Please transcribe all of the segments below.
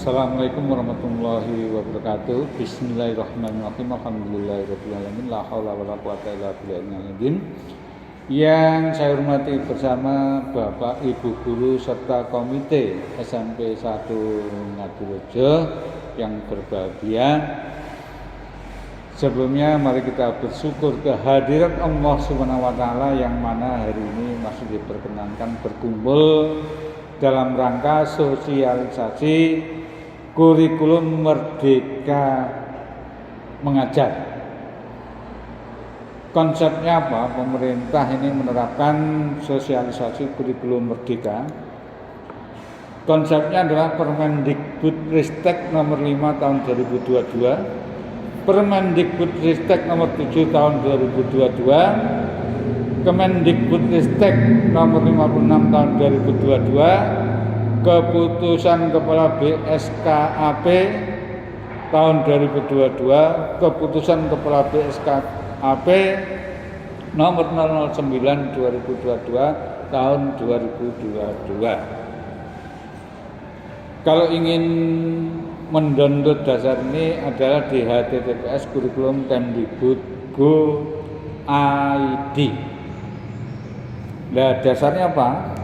Assalamualaikum warahmatullahi wabarakatuh. Bismillahirrahmanirrahim. Alhamdulillahirabbil alamin. La haula wala quwata illa billahil. Yang saya hormati bersama Bapak Ibu guru serta komite SMP 1 Ngadirejo yang berbahagia. Sebelumnya mari kita bersyukur kehadiran Allah Subhanahu wa taala yang mana hari ini masih diperkenankan berkumpul dalam rangka sosialisasi kurikulum Merdeka Mengajar. Konsepnya apa? Pemerintah ini menerapkan sosialisasi kurikulum Merdeka. Konsepnya adalah Permendikbudristek nomor 5 tahun 2022, Permendikbudristek nomor 7 tahun 2022, Kemendikbudristek nomor 56 tahun 2022, Keputusan Kepala BSKAP tahun 2022, Keputusan Kepala BSKAP nomor 009 2022 tahun 2022. Kalau ingin mendownload dasar ini adalah di https kurikulum.kemdikbud.go.id. Nah, dasarnya apa?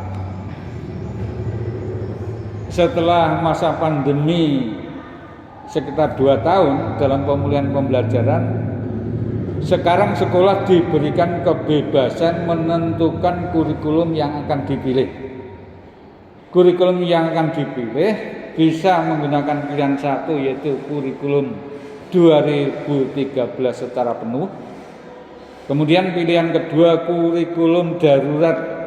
Setelah masa pandemi sekitar 2 tahun dalam pemulihan pembelajaran, sekarang sekolah diberikan kebebasan menentukan kurikulum yang akan dipilih. Kurikulum yang akan dipilih bisa menggunakan pilihan satu, yaitu kurikulum 2013 secara penuh. Kemudian pilihan kedua kurikulum darurat,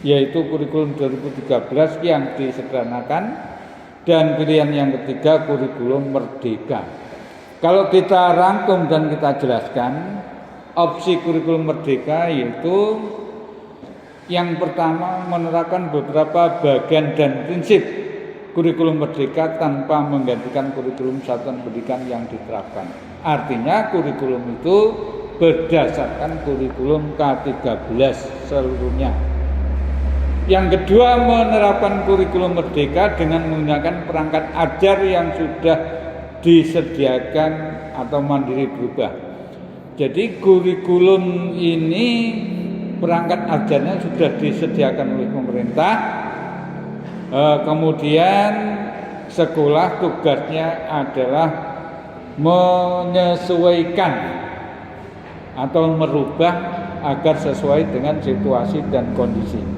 yaitu kurikulum 2013 yang disederhanakan, dan pilihan yang ketiga kurikulum merdeka. Kalau kita rangkum dan kita jelaskan, opsi kurikulum merdeka yaitu yang pertama menerapkan beberapa bagian dan prinsip kurikulum merdeka tanpa menggantikan kurikulum satuan pendidikan yang diterapkan. Artinya kurikulum itu berdasarkan kurikulum K13 seluruhnya. Yang kedua, menerapkan kurikulum merdeka dengan menggunakan perangkat ajar yang sudah disediakan atau mandiri berubah. Jadi kurikulum ini perangkat ajarnya sudah disediakan oleh pemerintah. Kemudian sekolah tugasnya adalah menyesuaikan atau merubah agar sesuai dengan situasi dan kondisi.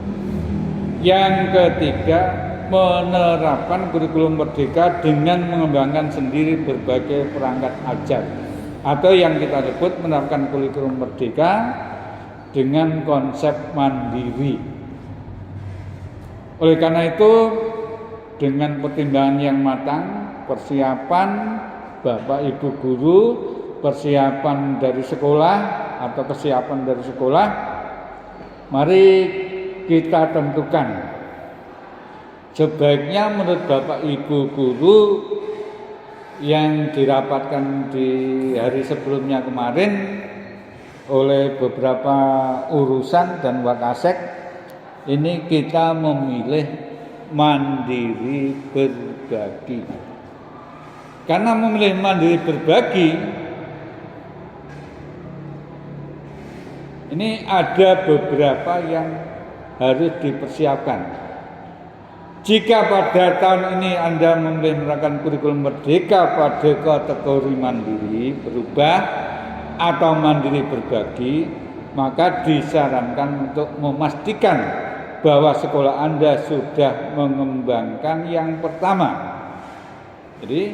Yang ketiga, menerapkan kurikulum merdeka dengan mengembangkan sendiri berbagai perangkat ajar, atau yang kita sebut menerapkan kurikulum merdeka dengan konsep mandiri. Oleh karena itu, dengan pertimbangan yang matang, persiapan Bapak Ibu guru, persiapan dari sekolah atau kesiapan dari sekolah, mari kita tentukan sebaiknya menurut Bapak Ibu guru yang dirapatkan di hari sebelumnya kemarin oleh beberapa urusan dan wakasek, ini kita memilih mandiri berbagi. Karena memilih mandiri berbagi, ini ada beberapa yang harus dipersiapkan. Jika pada tahun ini Anda memilih menerapkan kurikulum merdeka pada kategori mandiri berubah atau mandiri berbagi, maka disarankan untuk memastikan bahwa sekolah Anda sudah mengembangkan yang pertama. Jadi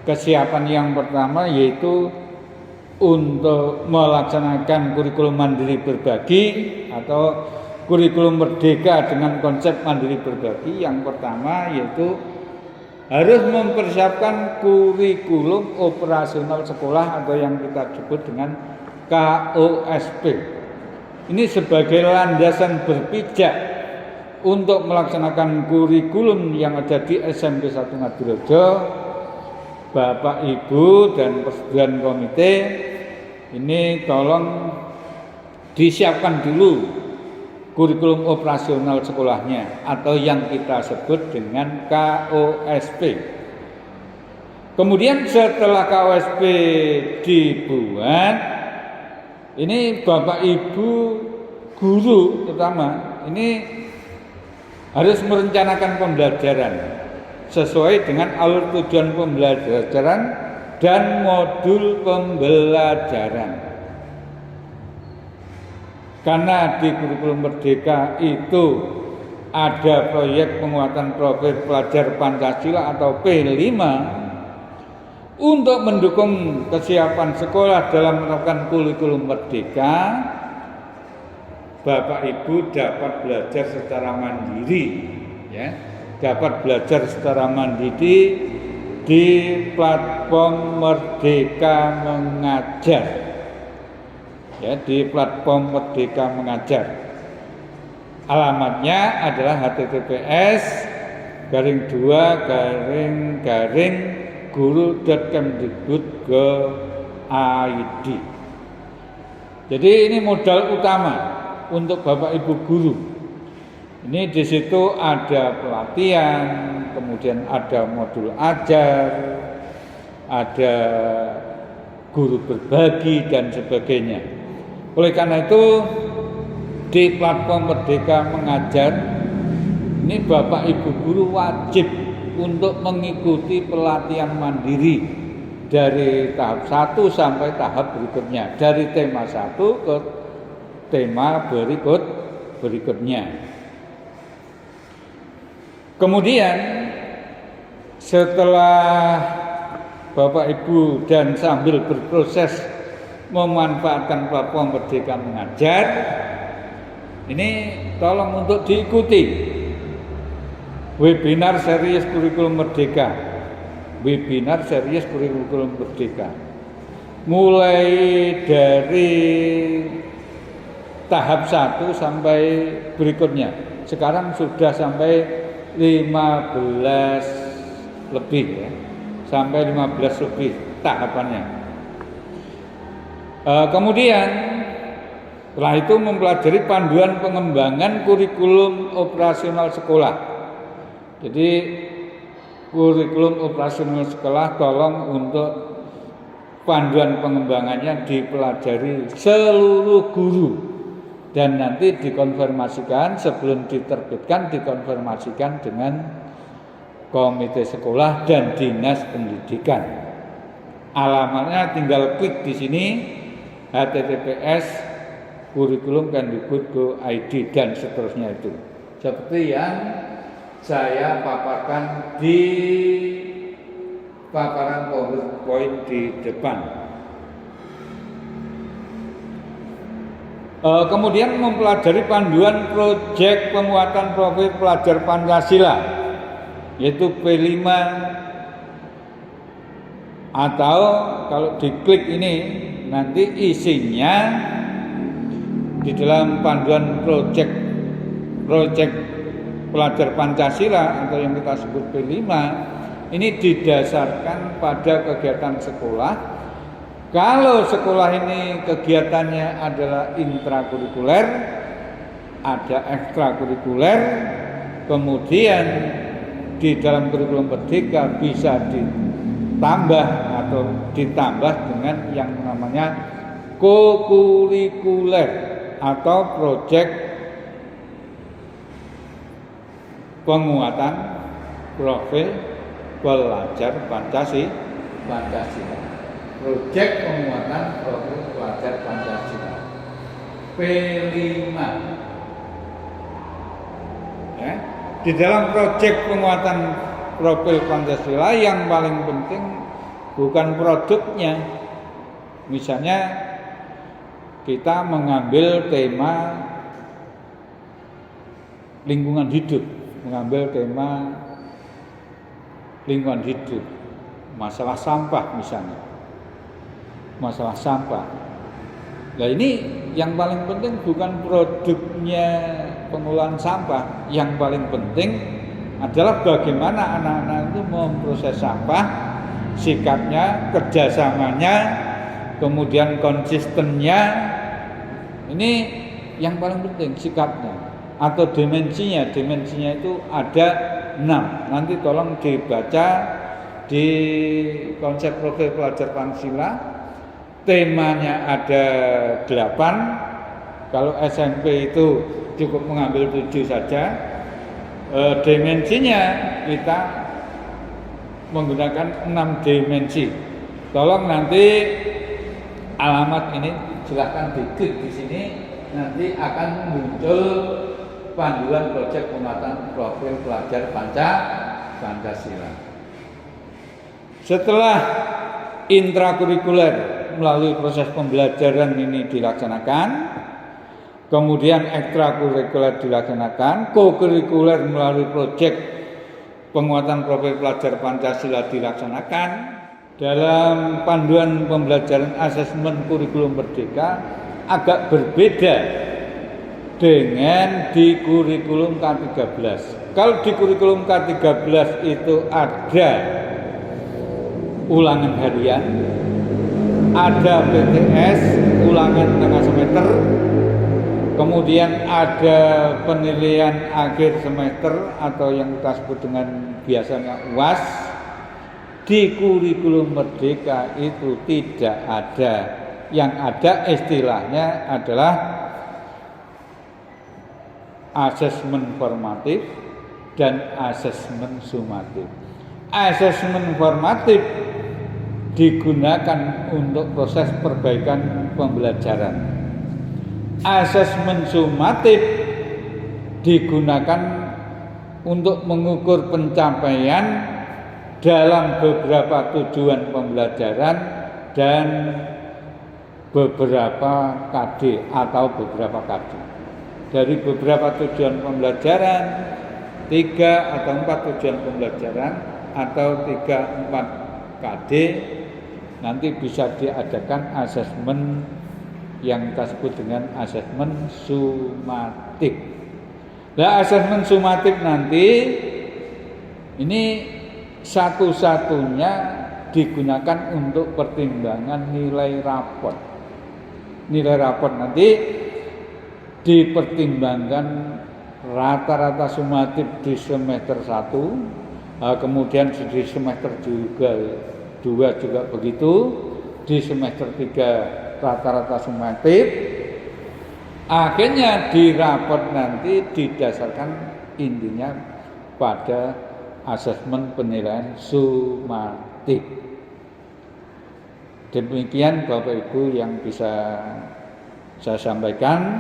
kesiapan yang pertama yaitu untuk melaksanakan kurikulum mandiri berbagi atau kurikulum merdeka dengan konsep mandiri berbagi. Yang pertama yaitu harus mempersiapkan kurikulum operasional sekolah atau yang kita sebut dengan KOSP. Ini sebagai landasan berpijak untuk melaksanakan kurikulum yang ada di SMP 1 Ngadirejo. Bapak Ibu dan persetujuan komite ini tolong disiapkan dulu kurikulum operasional sekolahnya atau yang kita sebut dengan KOSP. Kemudian setelah KOSP dibuat, ini Bapak Ibu guru terutama ini harus merencanakan pembelajaran sesuai dengan alur tujuan pembelajaran dan modul pembelajaran. Karena di kurikulum Merdeka itu ada proyek penguatan profil pelajar Pancasila atau P5 untuk mendukung kesiapan sekolah dalam menerapkan kurikulum Merdeka, Bapak Ibu dapat belajar secara mandiri, ya, dapat belajar secara mandiri di platform Merdeka Mengajar. Ya, di platform Merdeka Mengajar. Alamatnya adalah https://guru.kemdikbud.go.id. Jadi ini modal utama untuk Bapak Ibu guru. Ini di situ ada pelatihan, kemudian ada modul ajar, ada guru berbagi dan sebagainya. Oleh karena itu di platform Merdeka Mengajar ini Bapak Ibu guru wajib untuk mengikuti pelatihan mandiri dari tahap 1 sampai tahap berikutnya, dari tema 1 ke tema berikutnya. Kemudian setelah Bapak Ibu dan sambil berproses memanfaatkan platform Merdeka Mengajar, ini tolong untuk diikuti webinar series kurikulum Merdeka. Webinar series kurikulum Merdeka. Mulai dari tahap 1 sampai berikutnya. Sekarang sudah sampai 15 lebih ya. Sampai 15 lebih tahapannya. Kemudian setelah itu mempelajari panduan pengembangan kurikulum operasional sekolah. Jadi kurikulum operasional sekolah tolong untuk panduan pengembangannya dipelajari seluruh guru dan nanti dikonfirmasikan sebelum diterbitkan, dikonfirmasikan dengan komite sekolah dan dinas pendidikan. Alamatnya tinggal klik di sini https://kurikulum.kemdikbud.go.id dan seterusnya itu. Seperti yang saya paparkan di paparan PowerPoint di depan. Kemudian mempelajari panduan proyek penguatan profil pelajar Pancasila, yaitu P5, atau kalau diklik ini nanti isinya di dalam panduan proyek pelajar Pancasila atau yang kita sebut P5 ini didasarkan pada kegiatan sekolah. Kalau sekolah ini kegiatannya adalah intrakurikuler, ada ekstrakurikuler, kemudian di dalam kurikulum Merdeka bisa ditambah atau ditambah dengan yang namanya kokurikuler atau proyek penguatan profil pelajar Pancasila. Proyek penguatan profil pelajar Pancasila P5. Ya, di dalam proyek penguatan profil Pancasila yang paling penting bukan produknya. Misalnya kita mengambil tema lingkungan hidup, masalah sampah misalnya. Masalah sampah. Nah ini yang paling penting bukan produknya pengolahan sampah. Yang paling penting adalah bagaimana anak-anak itu memproses sampah, sikapnya, kerjasamanya, kemudian konsistennya. Ini yang paling penting sikapnya. atau dimensinya itu ada 6. Nanti tolong dibaca di konsep profil pelajar Pancasila. Temanya ada 8. Kalau SMP itu cukup mengambil 7 saja. Dimensinya kita menggunakan 6 dimensi. Tolong nanti alamat ini silahkan diklik di sini, nanti akan muncul panduan proyek penguatan profil pelajar Pancasila. Setelah intrakurikuler melalui proses pembelajaran ini dilaksanakan, kemudian ekstrakurikuler dilaksanakan, kokurikuler melalui proyek penguatan profil pelajar Pancasila dilaksanakan. Dalam panduan pembelajaran asesmen kurikulum merdeka agak berbeda dengan di kurikulum K13. Kalau di kurikulum K13 itu ada ulangan harian, ada PTS, ulangan tengah semester, kemudian ada penilaian akhir semester atau yang kita sebut dengan biasanya UAS. Di kurikulum merdeka itu tidak ada. Yang ada istilahnya adalah asesmen formatif dan asesmen sumatif. Asesmen formatif digunakan untuk proses perbaikan pembelajaran. Asesmen sumatif digunakan untuk mengukur pencapaian dalam beberapa tujuan pembelajaran dan beberapa KD atau beberapa KD. Dari beberapa tujuan pembelajaran, 3 atau 4 tujuan pembelajaran atau 3-4 KD, nanti bisa diadakan asesmen yang kita sebut dengan asesmen sumatif. Nah, asesmen sumatif nanti ini satu-satunya digunakan untuk pertimbangan nilai rapor. Nilai rapor nanti dipertimbangkan rata-rata sumatif di semester 1, kemudian di semester 2 juga begitu, di semester 3 rata-rata sumatif. Akhirnya di rapor nanti didasarkan intinya pada asesmen penilaian sumatif. Demikian Bapak Ibu yang bisa saya sampaikan.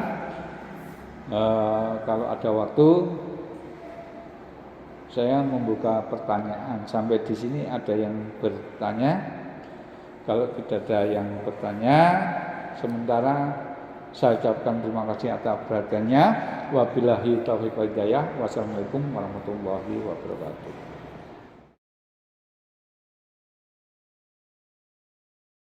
Kalau ada waktu saya membuka pertanyaan. Sampai di sini ada yang bertanya. Kalau tidak ada yang bertanya, sementara saya ucapkan terima kasih atas perhatiannya. Wabillahi taufiq wal hidayah. Wassalamualaikum warahmatullahi wabarakatuh.